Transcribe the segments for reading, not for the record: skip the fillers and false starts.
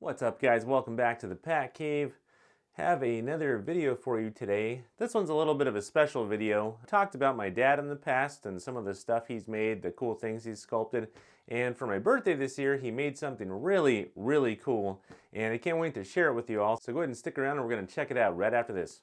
What's up, guys? Welcome back to the Pat Cave. Have another video for you today. This one's a little bit of a special video. I talked about my dad in the past and some of the stuff he's made, the cool things he's sculpted. And for my birthday this year, he made something really, really cool. And I can't wait to share it with you all. So go ahead and stick around and we're going to check it out right after this.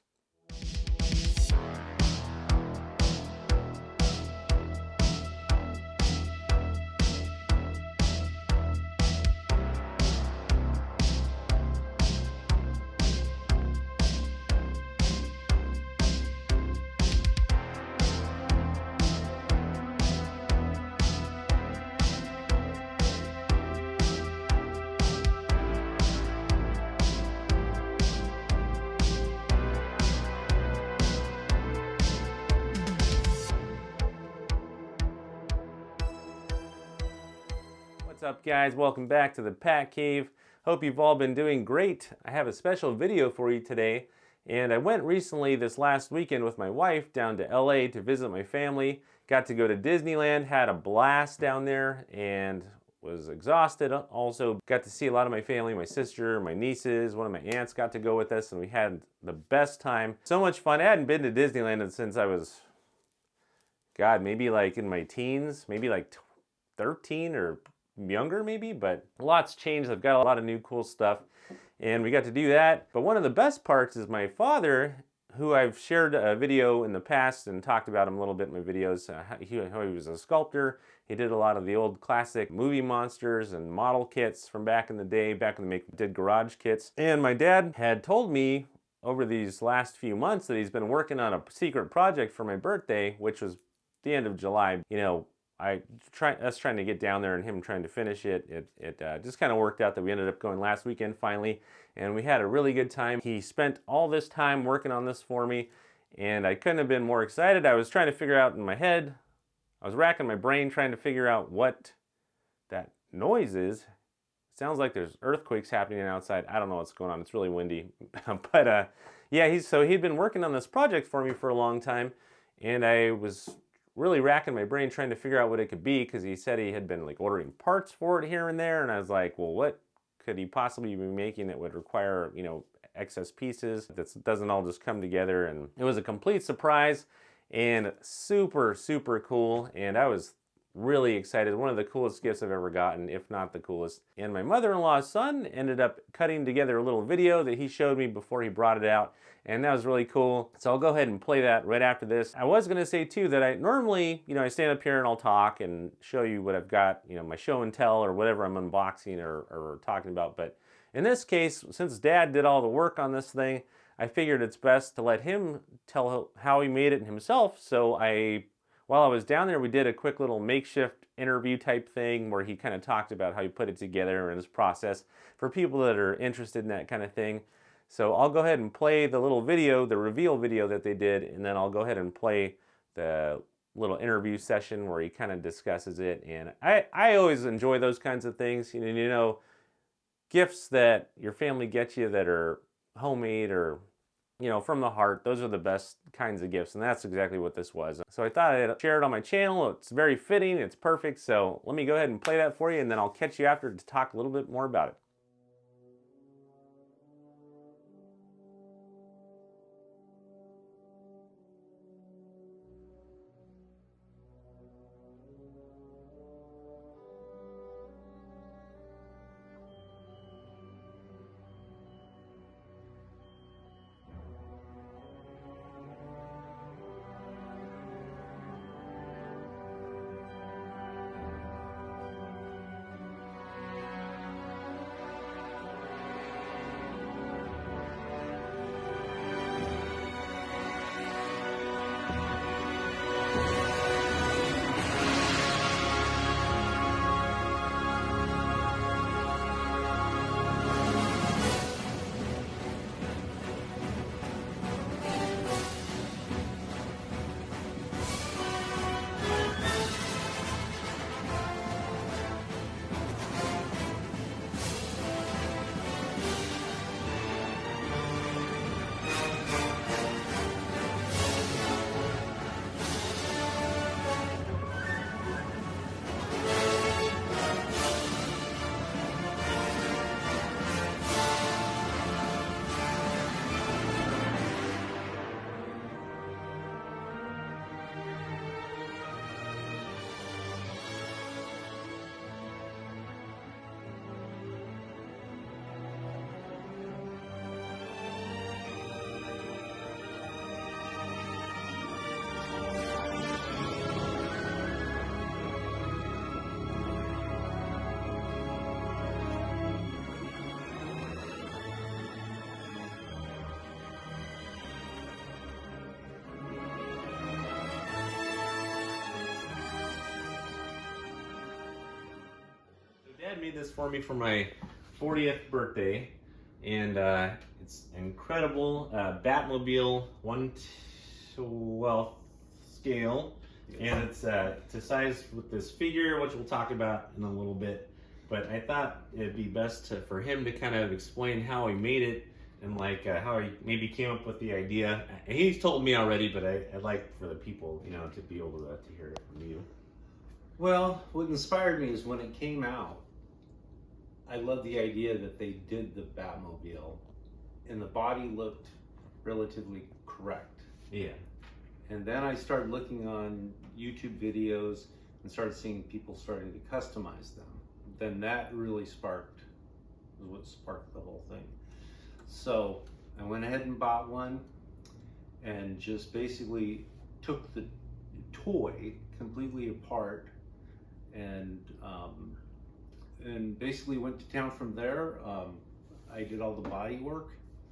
What's up, guys? Welcome back to the Pat Cave. Hope you've all been doing great. I have a special video for you today, and I went recently this last weekend with my wife down to LA to visit my family. Got to go to Disneyland, had a blast down there, and was exhausted. Also got to see a lot of my family, my sister, my nieces, one of my aunts got to go with us, and we had the best time. So much fun. I hadn't been to Disneyland since I was, God, maybe like in my teens, maybe like 13 or younger maybe, but a lot's changed. I've got a lot of new cool stuff and we got to do that. But one of the best parts is my father, who I've shared a video in the past and talked about him a little bit in my videos. How he was a sculptor. He did a lot of the old classic movie monsters and model kits from back in the day, back when they did garage kits. And my dad had told me over these last few months that he's been working on a secret project for my birthday, which was the end of July. You know, us trying to get down there and him trying to finish it. It just kind of worked out that we ended up going last weekend finally, and we had a really good time. He spent all this time working on this for me, and I couldn't have been more excited. I was trying to figure out in my head, I was racking my brain trying to figure out what that noise is. It sounds like there's earthquakes happening outside. I don't know what's going on. It's really windy. But yeah, he'd been working on this project for me for a long time, and I was really racking my brain trying to figure out what it could be, because he said he had been like ordering parts for it here and there, and I was like, well, what could he possibly be making that would require, you know, excess pieces that doesn't all just come together? And it was a complete surprise and super, super cool, and I was really excited. One of the coolest gifts I've ever gotten, if not the coolest. And my mother-in-law's son ended up cutting together a little video that he showed me before he brought it out, and that was really cool. So I'll go ahead and play that right after this. I was gonna say too that I normally, you know, I stand up here and I'll talk and show you what I've got, you know, my show and tell or whatever I'm unboxing or talking about. But in this case, since Dad did all the work on this thing, I figured it's best to let him tell how he made it himself. So while I was down there, we did a quick little makeshift interview type thing where he kind of talked about how he put it together and his process for people that are interested in that kind of thing. So I'll go ahead and play the little video, the reveal video that they did, and then I'll go ahead and play the little interview session where he kind of discusses it. And I always enjoy those kinds of things. You know, gifts that your family gets you that are homemade or, you know, from the heart, those are the best kinds of gifts, and that's exactly what this was. So I thought I'd share it on my channel. It's very fitting, it's perfect, so let me go ahead and play that for you, and then I'll catch you after to talk a little bit more about it. made this for me for my 40th birthday, and it's incredible Batmobile 1/12 scale, and it's to size with this figure, which we'll talk about in a little bit. But I thought it'd be best for him to kind of explain how he made it, and like how he maybe came up with the idea. He's told me already, but I'd like for the people, you know, to be able to hear it from you. Well, what inspired me is when it came out, I loved the idea that they did the Batmobile and the body looked relatively correct. Yeah. And then I started looking on YouTube videos and started seeing people starting to customize them. Then that really was what sparked the whole thing. So I went ahead and bought one and just basically took the toy completely apart and basically went to town from there. I did all the body work.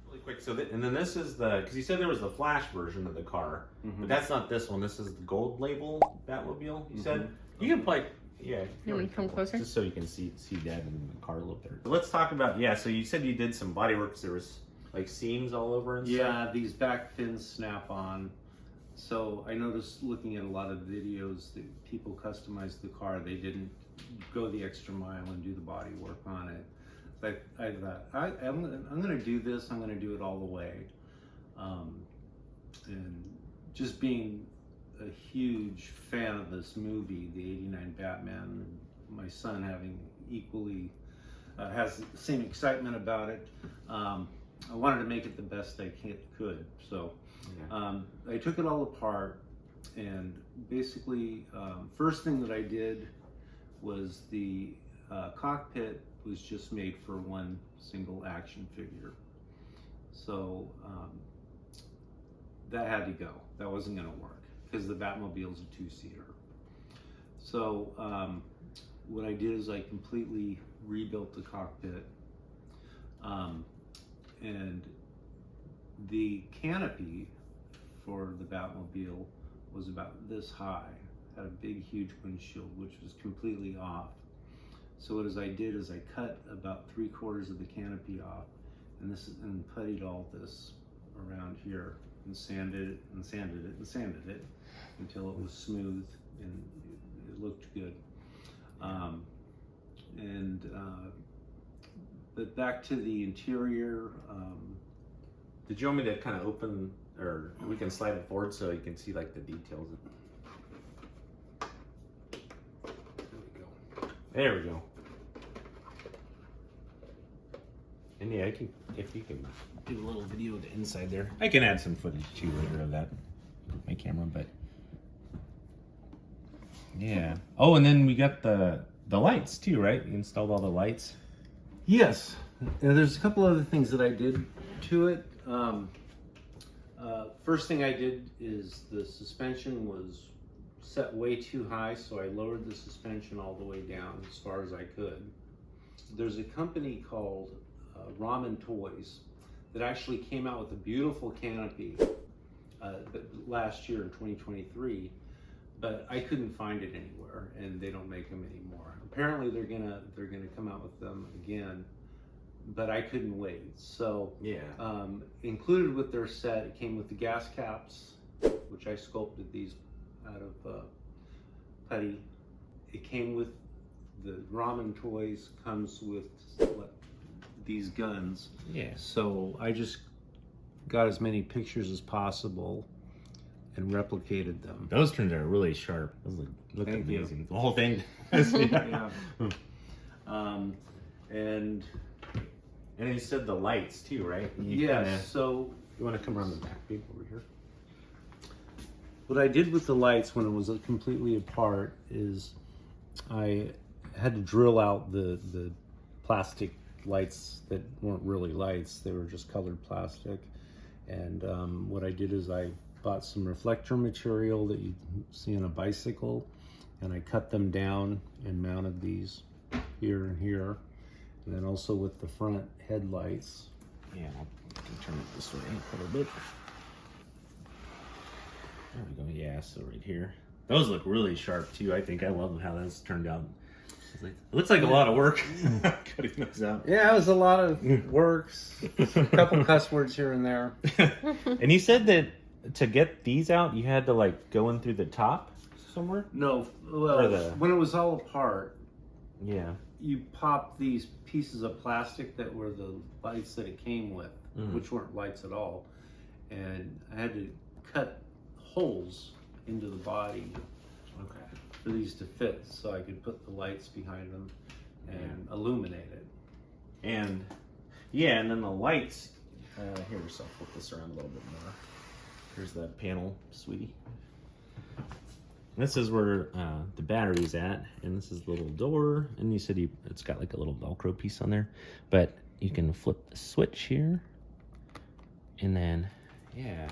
Really quick, so and then this is because you said there was the Flash version of the car, but that's not this one. This is the gold label Batmobile, you said? You can play, yeah. You want to come closer? Just so you can see Dad in the car a little bit. So let's talk about, so you said you did some body work because there was like seams all over and stuff? Yeah, these back fins snap on. So I noticed looking at a lot of videos that people customized the car, they didn't go the extra mile and do the body work on it. Like I thought, I'm going to do this. I'm going to do it all the way. And just being a huge fan of this movie, the '89 Batman, and my son having equally has the same excitement about it. I wanted to make it the best I could. So I took it all apart, and basically first thing that I did was the cockpit was just made for one single action figure. So that had to go. That wasn't going to work because the Batmobile's a two-seater. So what I did is I completely rebuilt the cockpit, and the canopy for the Batmobile was about this high, had a big huge windshield which was completely off. So what I did is I cut about 3/4 of the canopy off, and puttied all this around here and sanded it and sanded it and sanded it until it was smooth and it looked good. But back to the interior. Did you want me to kind of open, or we can slide it forward so you can see like the details? There we go. And yeah, if you can do a little video of the inside there. I can add some footage too later of that with my camera, but yeah. Oh, and then we got the lights too, right? You installed all the lights. Yes. There's a couple other things that I did to it. First thing I did is the suspension was set way too high, so I lowered the suspension all the way down as far as I could. There's a company called Ramen Toys that actually came out with a beautiful canopy last year in 2023, but I couldn't find it anywhere, and they don't make them anymore. Apparently they're gonna come out with them again, but I couldn't wait. So included with their set, it came with the gas caps, which I sculpted these out of putty. It came with the Ramen Toys, comes with these guns. Yeah. So I just got as many pictures as possible and replicated them. Those turned out really sharp. Those look amazing. You. The whole thing. Yeah. And you said the lights too, right? Yes. So you want to come around the back, babe, over here? What I did with the lights when it was completely apart is I had to drill out the plastic lights that weren't really lights. They were just colored plastic. And what I did is I bought some reflector material that you see on a bicycle, and I cut them down and mounted these here and here. And then also with the front headlights. Yeah, I can turn it this way a little bit. There we go. Yeah, so right here. Those look really sharp too. I think I love how those turned out. It looks like a lot of work cutting those out. Yeah, it was a lot of works, a couple cuss words here and there. And you said that to get these out, you had to like go in through the top somewhere? No, well, the- when it was all apart, Yeah. you pop these pieces of plastic that were the lights that it came with, which weren't lights at all. And I had to cut holes into the body for these to fit so I could put the lights behind them and illuminate it. And yeah, and then the lights. Here, so I'll flip this around a little bit more. Here's that panel, sweetie. This is where the battery's at, and this is the little door. And you said it's got like a little Velcro piece on there, but you can flip the switch here, and then yeah,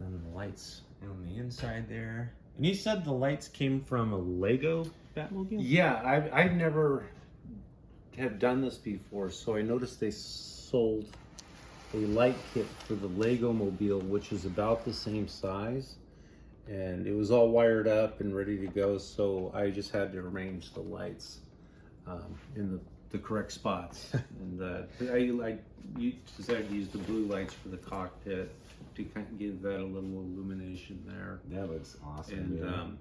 then the lights on the inside there. And you said the lights came from a Lego Batmobile? Yeah, I've never have done this before, so I noticed they sold a light kit for the Lego Mobile, which is about the same size, and it was all wired up and ready to go. So I just had to arrange the lights in the correct spots, and I used the blue lights for the cockpit to kind of give that a little illumination there. That looks awesome. And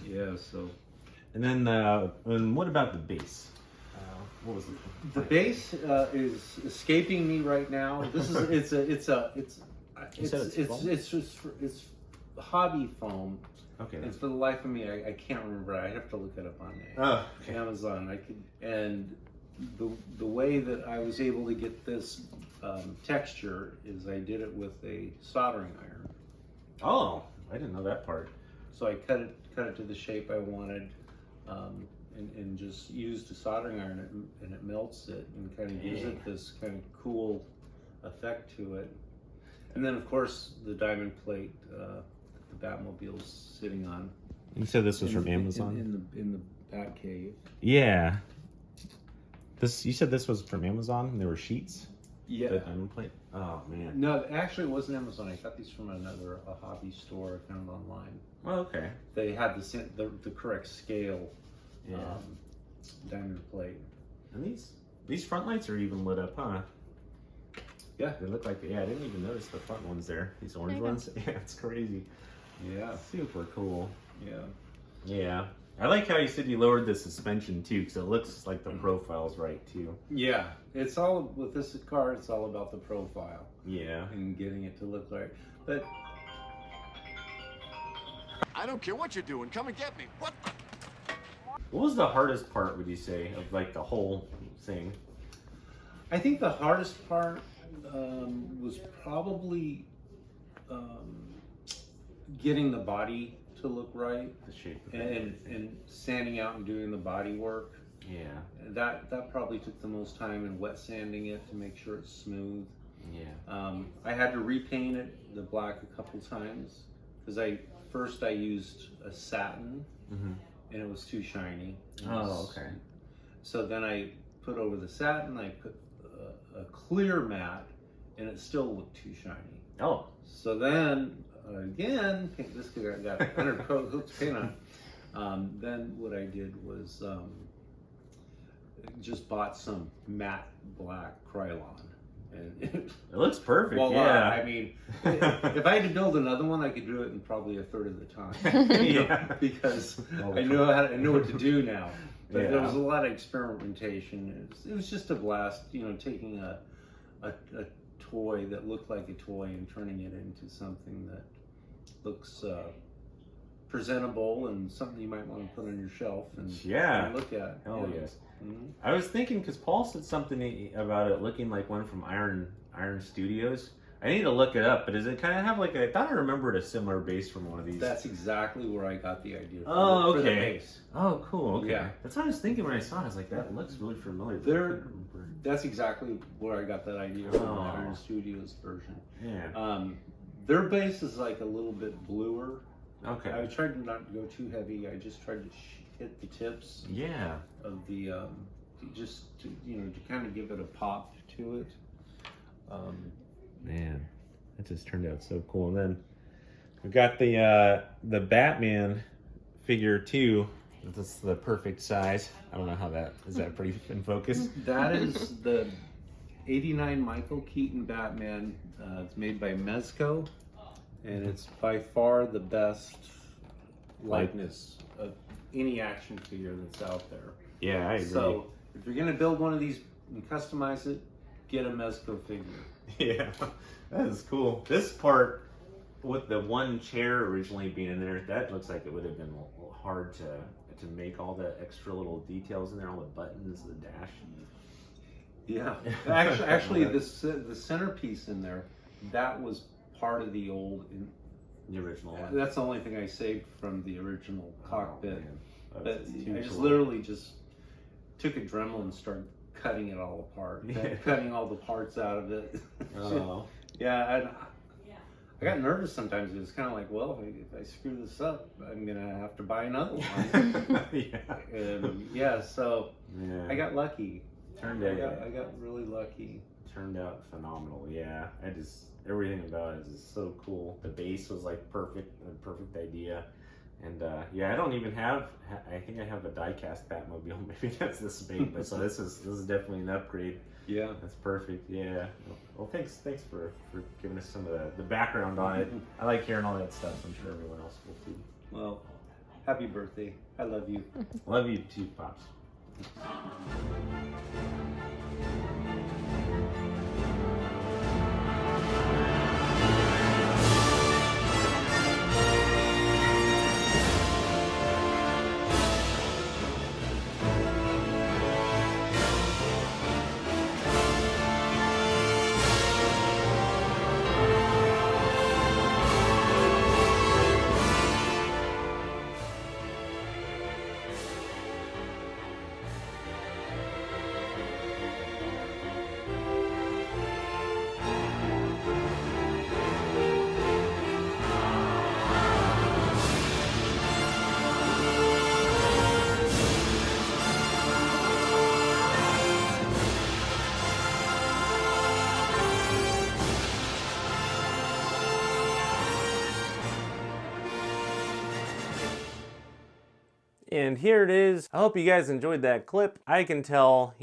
yeah, so. And then, and what about the base? What was it? The base is escaping me right now. This is it's hobby foam. Okay. And for the life of me, I can't remember. I have to look it up on Amazon. And the way that I was able to get this texture is I did it with a soldering iron. Oh, I didn't know that part. So I cut it to the shape I wanted. And just used a soldering iron and it melts it and kind of gives it this kind of cool effect to it. And then of course the diamond plate that the Batmobile's sitting on. You said this was from Amazon? In the Batcave. Yeah. You said this was from Amazon and there were sheets? Yeah. The diamond plate? Oh man. No, actually it wasn't Amazon. I got these from a hobby store I found online. Oh, okay. They had the correct scale. Yeah. Diamond plate. And these front lights are even lit up, huh? Yeah. They look like, I didn't even notice the front ones there. These orange ones. Yeah, it's crazy. Yeah. Super cool. Yeah. Yeah. I like how you said you lowered the suspension too, because it looks like the profile's right too. Yeah. It's all, with this car, it's all about the profile. Yeah. And getting it to look right. But I don't care what you're doing. Come and get me. What? What was the hardest part, would you say, of like the whole thing? I think the hardest part was probably getting the body to look right, The shape of and sanding out and doing the body work. Yeah. That probably took the most time, and wet sanding it to make sure it's smooth. Yeah. I had to repaint it the black a couple times because I used a satin. Mm-hmm. And it was too shiny. Oh, okay. So then I put over the satin, I put a clear matte, and it still looked too shiny. Oh. So then, again, this guy got 100 coats of paint on. Then what I did was just bought some matte black Krylon. And It looks perfect, voila. yeah. I mean, if I had to build another one, I could do it in probably a third of the time. Yeah. Because I know what to do now. But Yeah. there was a lot of experimentation. It was just a blast, taking a toy that looked like a toy and turning it into something that looks presentable and something you might want to put on your shelf and look at. Hell Yeah. yes. Mm-hmm. I was thinking, because Paul said something about it looking like one from Iron Studios. I need to look it up, but does it kind of have like I thought I remembered a similar base from one of these. That's exactly where I got the idea Oh, for the okay. base. Oh, cool. Okay. Yeah. That's what I was thinking when I saw it. I was like, that looks really familiar. but I There- couldn't remember. That's exactly where I got that idea from the Oh. Iron Studios version. Yeah. Their base is like a little bit bluer. Okay. I tried to not go too heavy. I just tried to hit the tips Yeah. of the just to kind of give it a pop to it. Man, that just turned out so cool. And then we got the Batman figure too. That's the perfect size. I don't know how that is. That pretty in focus? That is the '89 Michael Keaton Batman. It's made by Mezco, and it's by far the best likeness of any action figure that's out there. Yeah, I agree. So if you're gonna build one of these and customize it, get a Mezco figure. Yeah, that is cool. This part with the one chair originally being in there, that looks like it would have been a little hard to make all the extra little details in there, all the buttons, the dash. Yeah, actually, the centerpiece in there, that was part of the The original one. That's the only thing I saved from the original cockpit. Oh, But I just cool. literally just took a Dremel and started cutting it all apart, cutting all the parts out of it. Oh. Yeah, and I got nervous sometimes. It was kind of like, well, if I screw this up, I'm gonna have to buy another one. Yeah. So Yeah. I got lucky. I I got really lucky. Turned out phenomenal. Yeah, everything about it is so cool. The base was like perfect, a perfect idea. And yeah, I don't even have. I think I have a die-cast Batmobile. Maybe that's this big, but so this is definitely an upgrade. Yeah, That's perfect. Yeah. Well, thanks for giving us some of the background on it. I like hearing all that stuff. I'm sure everyone else will too. well, happy birthday. I love you. Love you too, Pops. And here it is. I hope you guys enjoyed that clip. I can tell,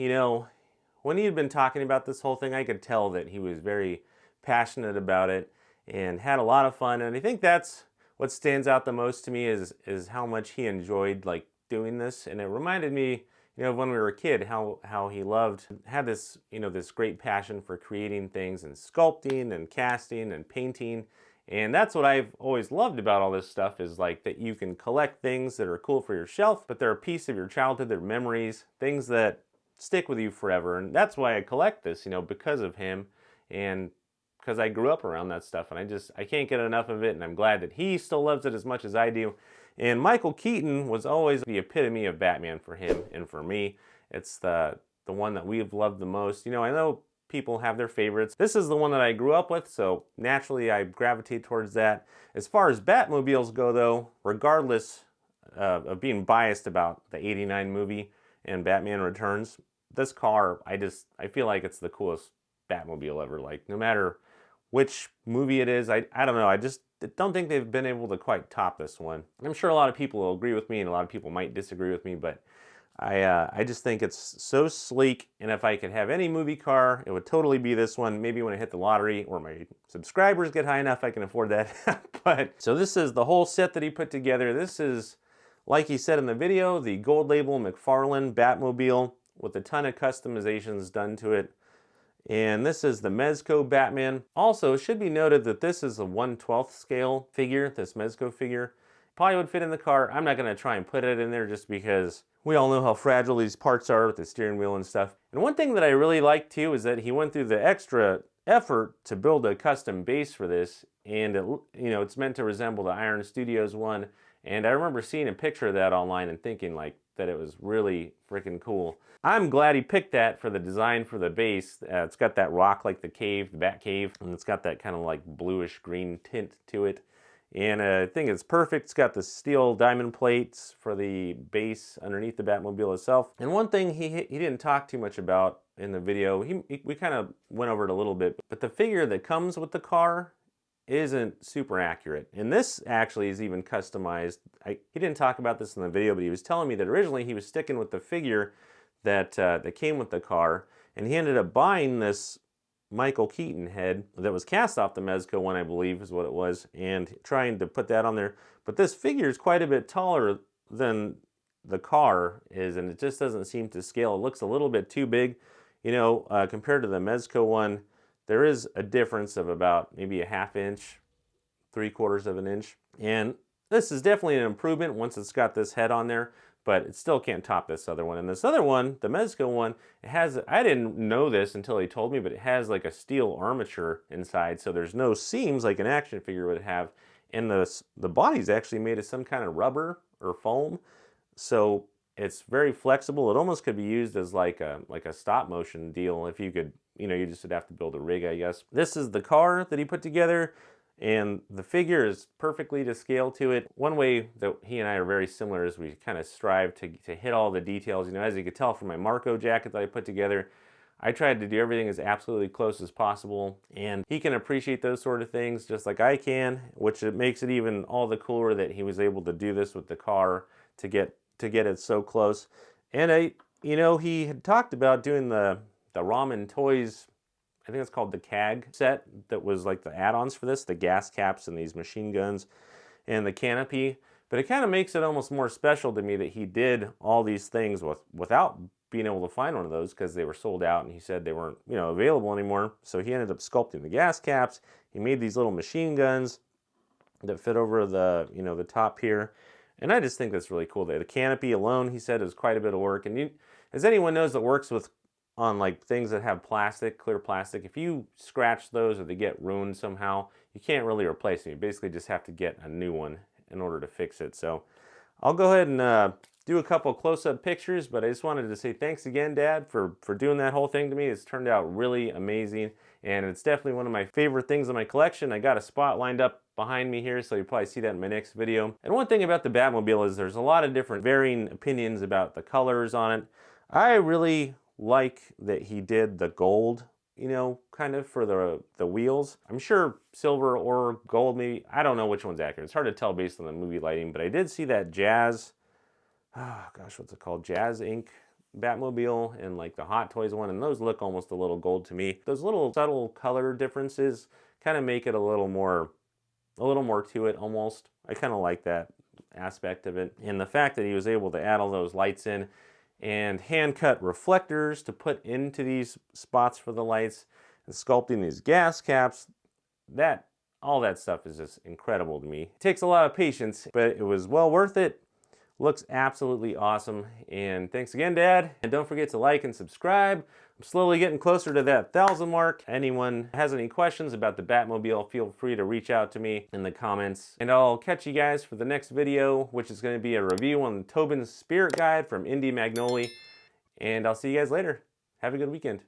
when he had been talking about this whole thing, I could tell that he was very passionate about it and had a lot of fun. And I think that's what stands out the most to me is how much he enjoyed doing this. And it reminded me, of when we were a kid, how he had this, this great passion for creating things and sculpting and casting and painting. And that's what I've always loved about all this stuff is that you can collect things that are cool for your shelf, but they're a piece of your childhood, they're memories, things that stick with you forever. And that's why I collect this, because of him and because I grew up around that stuff. And I can't get enough of it. And I'm glad that he still loves it as much as I do. And Michael Keaton was always the epitome of Batman for him and for me. It's the one that we've loved the most. I know people have their favorites. This is the one that I grew up with, so naturally I gravitate towards that. As far as Batmobiles go though, regardless of being biased about the '89 movie and Batman Returns, this car, I feel like it's the coolest Batmobile ever. No matter which movie it is, I don't know, I just don't think they've been able to quite top this one. I'm sure a lot of people will agree with me and a lot of people might disagree with me, but I just think it's so sleek, and if I could have any movie car, it would totally be this one. Maybe when I hit the lottery or my subscribers get high enough, I can afford that. So this is the whole set that he put together. This is, like he said in the video, the gold label McFarlane Batmobile with a ton of customizations done to it. And this is the Mezco Batman. Also, it should be noted that this is a 1/12 scale figure, this Mezco figure. Probably would fit in the car. I'm not going to try and put it in there just because we all know how fragile these parts are with the steering wheel and stuff. And one thing that I really like too is that he went through the extra effort to build a custom base for this, and it's meant to resemble the Iron Studios one. And I remember seeing a picture of that online and thinking that it was really freaking cool. I'm glad he picked that for the design for the base. It's got that rock like the cave, the Bat Cave, and it's got that kind of bluish green tint to it. And I think it's perfect. It's got the steel diamond plates for the base underneath the Batmobile itself. And one thing he didn't talk too much about in the video, we kind of went over it a little bit, but the figure that comes with the car isn't super accurate. And this actually is even customized. He didn't talk about this in the video, but he was telling me that originally he was sticking with the figure that came with the car, and he ended up buying this Michael Keaton head that was cast off the Mezco one, I believe is what it was, and trying to put that on there. But this figure is quite a bit taller than the car is, and it just doesn't seem to scale. It looks a little bit too big, you know, compared to the Mezco one. There is a difference of about maybe a ½ inch, 3/4 of an inch, and this is definitely an improvement once it's got this head on there, but it still can't top this other one. And this other one, the Mezco one, it has, I didn't know this until he told me, but it has like a steel armature inside, so there's no seams like an action figure would have. And the body's actually made of some kind of rubber or foam, so it's very flexible. It almost could be used as like a stop motion deal if you could, you know, you just would have to build a rig, I guess. This is the car that he put together, and the figure is perfectly to scale to it. One way that he and I are very similar is we kind of strive to hit all the details. You know, as you could tell from my Marco jacket that I put together, I tried to do everything as absolutely close as possible, and he can appreciate those sort of things just like I can, which it makes it even all the cooler that he was able to do this with the car to get it so close. And you know, he had talked about doing the Ramen Toys, I think it's called the CAG set, that was like the add-ons for this, the gas caps and these machine guns and the canopy. But it kind of makes it almost more special to me that he did all these things without being able to find one of those because they were sold out, and he said they weren't, you know, available anymore. So he ended up sculpting the gas caps. He made these little machine guns that fit over the, you know, the top here. And I just think that's really cool. The canopy alone, he said, is quite a bit of work. And as anyone knows that works on like things that have plastic, clear plastic, if you scratch those or they get ruined somehow, you can't really replace them. You basically just have to get a new one in order to fix it. So I'll go ahead and do a couple close-up pictures, but I just wanted to say thanks again, Dad, for doing that whole thing to me. It's turned out really amazing, and it's definitely one of my favorite things in my collection. I got a spot lined up behind me here, so you'll probably see that in my next video. And one thing about the Batmobile is there's a lot of different varying opinions about the colors on it. I really like that he did the gold, you know, kind of for the wheels. I'm sure silver or gold, maybe. I don't know which one's accurate. It's hard to tell based on the movie lighting, but I did see that Jazz, oh gosh, what's it called? Jazz Inc. Batmobile and like the Hot Toys one, and those look almost a little gold to me. Those little subtle color differences kind of make it a little more to it almost. I kind of like that aspect of it. And the fact that he was able to add all those lights in and hand-cut reflectors to put into these spots for the lights and sculpting these gas caps, all that stuff is just incredible to me. It takes a lot of patience, but it was well worth it. Looks absolutely awesome. And thanks again, Dad. And don't forget to like and subscribe. I'm slowly getting closer to that 1,000 mark. Anyone has any questions about the Batmobile, feel free to reach out to me in the comments. And I'll catch you guys for the next video, which is going to be a review on Tobin's Spirit Guide from Indy Magnoli. And I'll see you guys later. Have a good weekend.